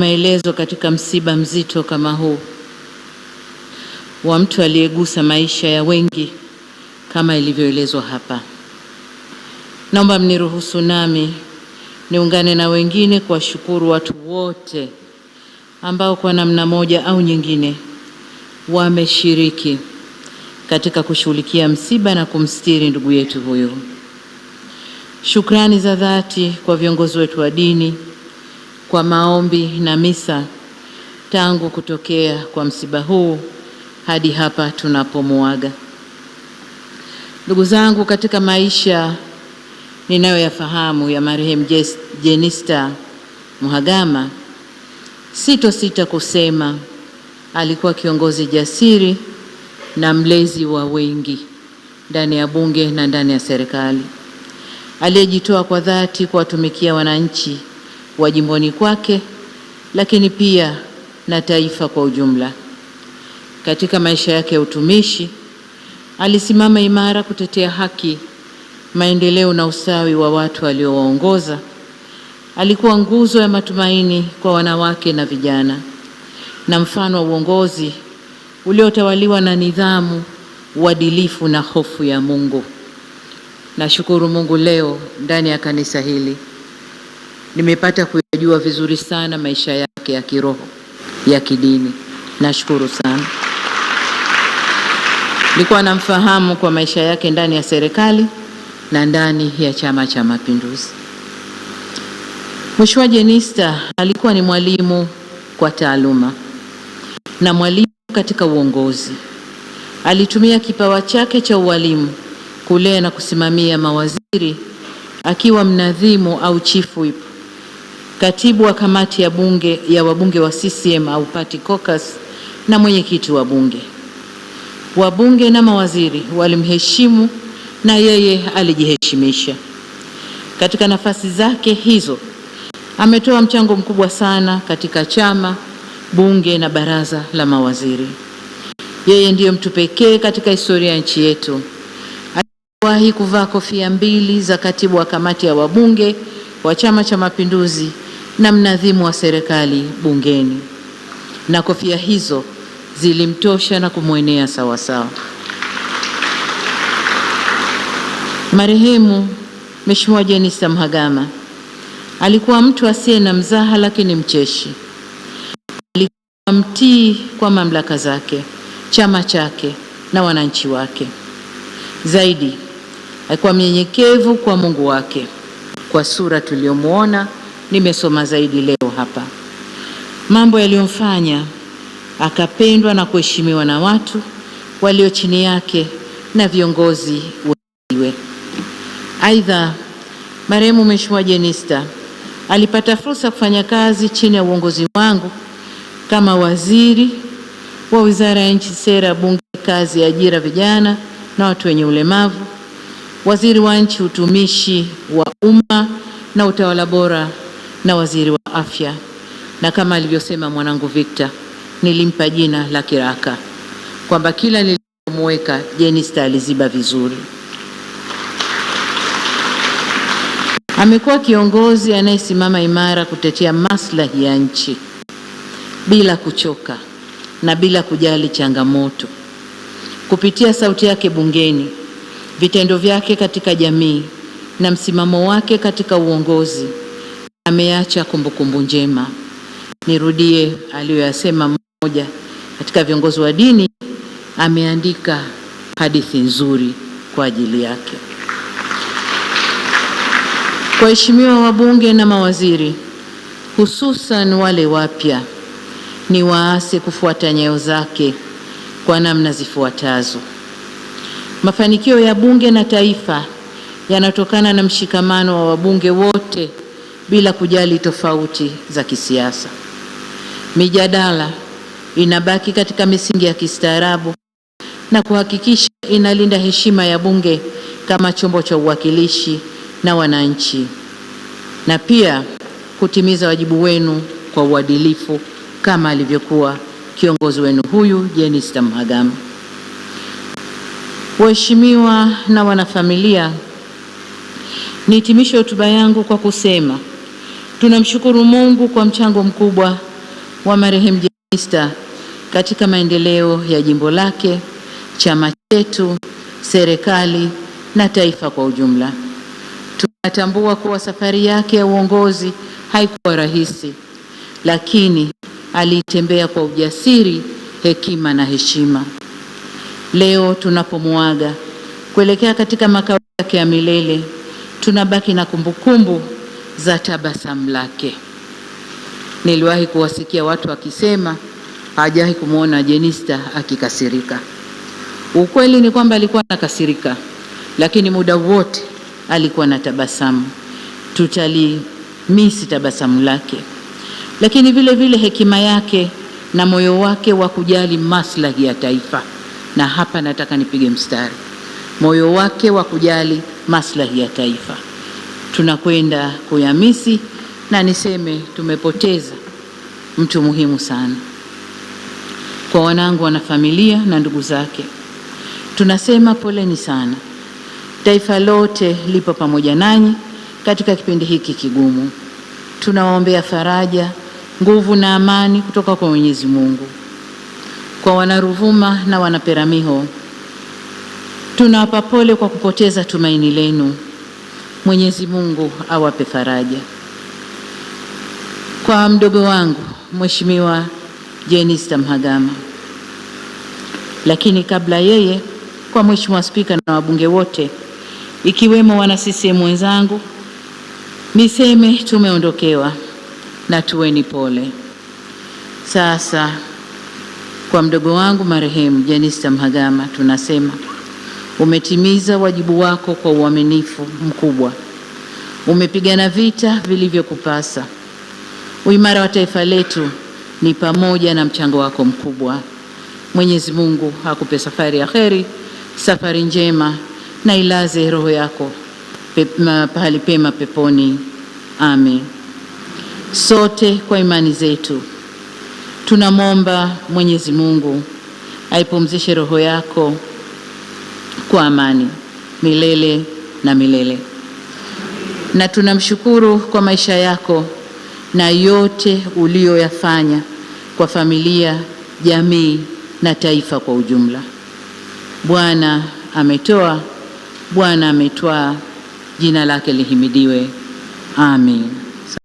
Maelezo katika msiba mzito kama huu wa mtu aliyegusa maisha ya wengi kama ilivyoelezwa hapa. Naomba mniruhusu nami niungane na wengine kuwashukuru watu wote ambao kwa namna moja au nyingine wameshiriki katika kushughulikia msiba na kumstiri ndugu yetu huyu. Shukrani za dhati kwa viongozi wetu wa dini kwa maombi na misa tangu kutokea kwa msiba huu hadi hapa tunapomuaga. Ndugu zangu, katika maisha ninayoyafahamu ya marehemu Jenista Mhagama, sitosita kusema alikuwa kiongozi jasiri na mlezi wa wengi ndani ya bunge na ndani ya serikali, aliyejitoa kwa dhati kuwatumikia wananchi wa jimboni kwake, lakini pia na taifa kwa ujumla. Katika maisha yake ya utumishi, alisimama imara kutetea haki, maendeleo na ustawi wa watu aliowaongoza. Alikuwa nguzo ya matumaini kwa wanawake na vijana, na mfano wa uongozi uliotawaliwa na nidhamu, uadilifu na hofu ya Mungu. Nashukuru Mungu leo ndani ya kanisa hili nimepata kujua vizuri sana maisha yake ya kiroho, ya kidini. Nashukuru sana. Nilikuwa namfahamu kwa maisha yake ndani ya serikali na ndani ya Chama cha Mapinduzi. Mheshimiwa Jenista alikuwa ni mwalimu kwa taaluma na mwalimu katika uongozi. Alitumia kipawa chake cha ualimu kulea na kusimamia mawaziri, akiwa mnadhimu au chief whip, katibu wa kamati ya wabunge wa CCM au party caucus na mwenyekiti wa bunge. Wabunge na mawaziri walimheshimu na yeye alijiheshimisha. Katika nafasi zake hizo ametoa mchango mkubwa sana katika chama, bunge na baraza la mawaziri. Yeye ndiyo mtu pekee katika historia ya nchi yetu aliyewahi kuvaa kofia mbili za katibu wa kamati ya wabunge wa Chama cha Mapinduzi na mnadhimu wa serikali bungeni, na kofia hizo zilimtosha na kumwenea sawa sawa. Marehemu Mheshimiwa Jenista Mhagama alikuwa mtu asiye na mzaha, lakini mcheshi. Alikuwa mtii kwa mamlaka zake, chama chake na wananchi wake. Zaidi, alikuwa mnyenyekevu kwa Mungu wake. Kwa sura tuliyomuona nimesoma zaidi leo hapa, mambo yaliyomfanya akapendwa na kuheshimiwa na watu walio chini yake na viongozi wengiwe. Aidha, marehemu Mheshimiwa Jenista alipata fursa kufanya kazi chini ya uongozi wangu kama waziri wa Wizara ya Nchi, Sera, Bunge, Kazi, Ajira, Vijana na Watu wenye Ulemavu, waziri wa Nchi, Utumishi wa Umma na Utawala Bora, na waziri wa Afya. Na kama alivyosema mwanangu Victor, nilimpa jina la kiraka kwamba kila nilipomweka Jenista aliziba vizuri. Amekuwa kiongozi anayesimama imara kutetea maslahi ya nchi bila kuchoka na bila kujali changamoto. Kupitia sauti yake bungeni, vitendo vyake katika jamii na msimamo wake katika uongozi, ameacha kumbukumbu njema. Nirudie aliyoyasema mmoja katika viongozi wa dini, ameandika hadithi nzuri kwa ajili yake. Kwa waheshimiwa wabunge na mawaziri, hususan wale wapya, ni waase kufuata nyayo zake kwa namna zifuatazo. Mafanikio ya bunge na taifa yanatokana na mshikamano wa wabunge wote bila kujali tofauti za kisiasa. Mijadala inabaki katika misingi ya kistaarabu na kuhakikisha inalinda heshima ya bunge kama chombo cha uwakilishi na wananchi, na pia kutimiza wajibu wenu kwa uadilifu kama alivyokuwa kiongozi wenu huyu Jenista Mhagama. Waheshimiwa na wanafamilia, nihitimishe hotuba yangu kwa kusema tunamshukuru Mungu kwa mchango mkubwa wa marehemu Jenista katika maendeleo ya jimbo lake, chama chetu, serikali na taifa kwa ujumla. Tunatambua kuwa safari yake ya uongozi haikuwa rahisi, lakini alitembea kwa ujasiri, hekima na heshima. Leo tunapomuaga kuelekea katika makao yake ya milele, tunabaki na kumbukumbu za tabasamu lake. Niliwahi kuwasikia watu wakisema hajawahi kumwona Jenista akikasirika. Ukweli ni kwamba alikuwa anakasirika, lakini muda wote alikuwa na tabasamu. Tutalimisi tabasamu lake, lakini vile vile hekima yake na moyo wake wa kujali maslahi ya taifa. Na hapa nataka nipige mstari, moyo wake wa kujali maslahi ya taifa tunakwenda kuyamisi, na niseme tumepoteza mtu muhimu sana. Kwa wanangu, wanafamilia na ndugu zake, tunasema poleni sana. Taifa lote lipo pamoja nanyi katika kipindi hiki kigumu. Tunawaombea faraja, nguvu na amani kutoka kwa Mwenyezi Mungu. Kwa Wanaruvuma na Wanaperamiho, tunawapa pole kwa kupoteza tumaini lenu. Mwenyezi Mungu awape faraja. Kwa mdogo wangu Mheshimiwa Jenista Mhagama, lakini kabla yeye, kwa Mheshimiwa Spika na wabunge wote ikiwemo wana CCM wenzangu, niseme tumeondokewa na tuweni pole. Sasa kwa mdogo wangu marehemu Jenista Mhagama tunasema umetimiza wajibu wako kwa uaminifu mkubwa. Umepigana vita vilivyokupasa. Uimara wa taifa letu ni pamoja na mchango wako mkubwa. Mwenyezi Mungu akupe safari ya kheri, safari njema, na ilaze roho yako pahali pema peponi. Amen. Sote kwa imani zetu tunamwomba Mwenyezi Mungu aipumzishe roho yako kwa amani milele na milele, na tunamshukuru kwa maisha yako na yote uliyoyafanya kwa familia, jamii na taifa kwa ujumla. Bwana ametoa, Bwana ametwaa, jina lake lihimidiwe. Amen.